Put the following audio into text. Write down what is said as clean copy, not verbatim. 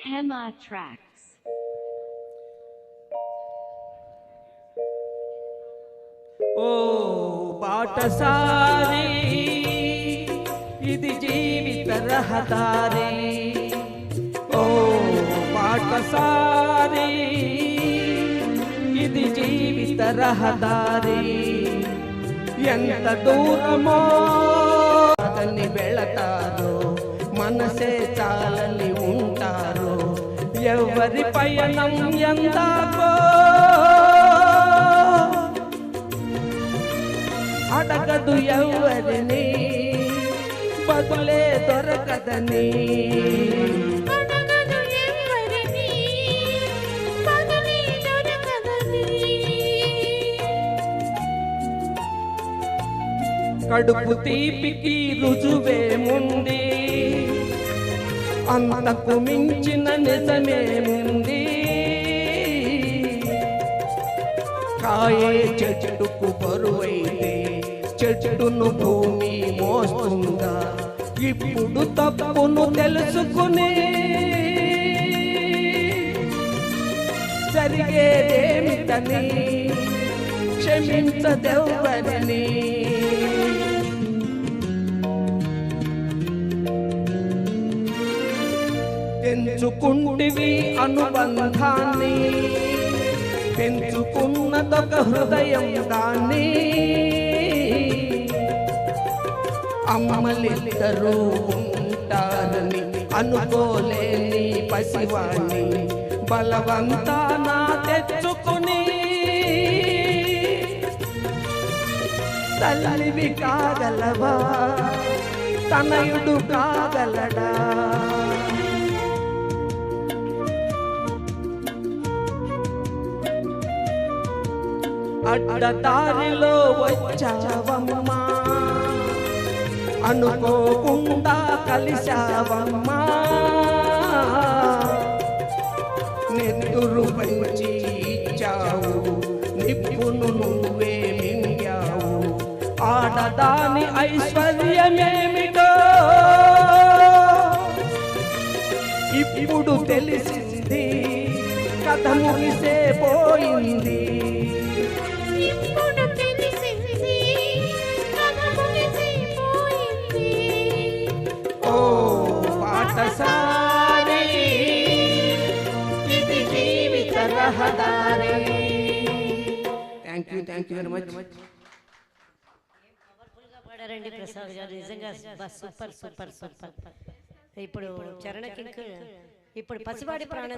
Hema Tracks. ఓ బాటసారి ఇది జీవిత రహదారి, ఓ బాటసారి ఇది జీవిత రహదారి. ఎంత దూరమో అతన్ని వెళతారో, మనసే చాలని ఉంటారో, ఎవరి పయనం ఎందాకో అడగదు ఎవరిని, బదులే దొరకదని. కడుపు తీపికి రుజువేముంది, అంతకు మించిన నిజమేముంది. కాయే చెట్టుకు బరువైతే చెట్టును భూమి మోస్తుందా? ఇప్పుడు తప్పును తెలుసుకుని జరిగేదేమిటని క్షమించదెవ్వరిని. తెంచుకుంటివి అనుబంధాన్ని, పెంచుకున్నదొక హృదయం దాన్ని. అమ్మలిద్దరూ ఉంటారని అనుకోలేని పసివాణ్ణి బలవంతాన తెచ్చుకుని తల్లివి కాగలవా, తనయుడు కాగలడా? అడ్డదారిలో వచ్చావమ్మా, అనుకోకుండా కలిశావమ్మా. నెత్తురు పంచి ఇచ్చావు, నిప్పును నువ్వే మింగావు. ఆడదాని ఐశ్వర్యమేమిటో ఇప్పుడు తెలిసింది, కథ ముగిసే పోయింది. ఓ బాటసారి ఇది జీవిత రహదారి. Thank you very much. పవర్ఫుల్గా పాడారండి ప్రసాద్ గారు, నిజంగా సూపర్ సూపర్ సూపర్. ఇప్పుడు చరణ్ కింగ్, ఇప్పుడు పసివాడి ప్రాణం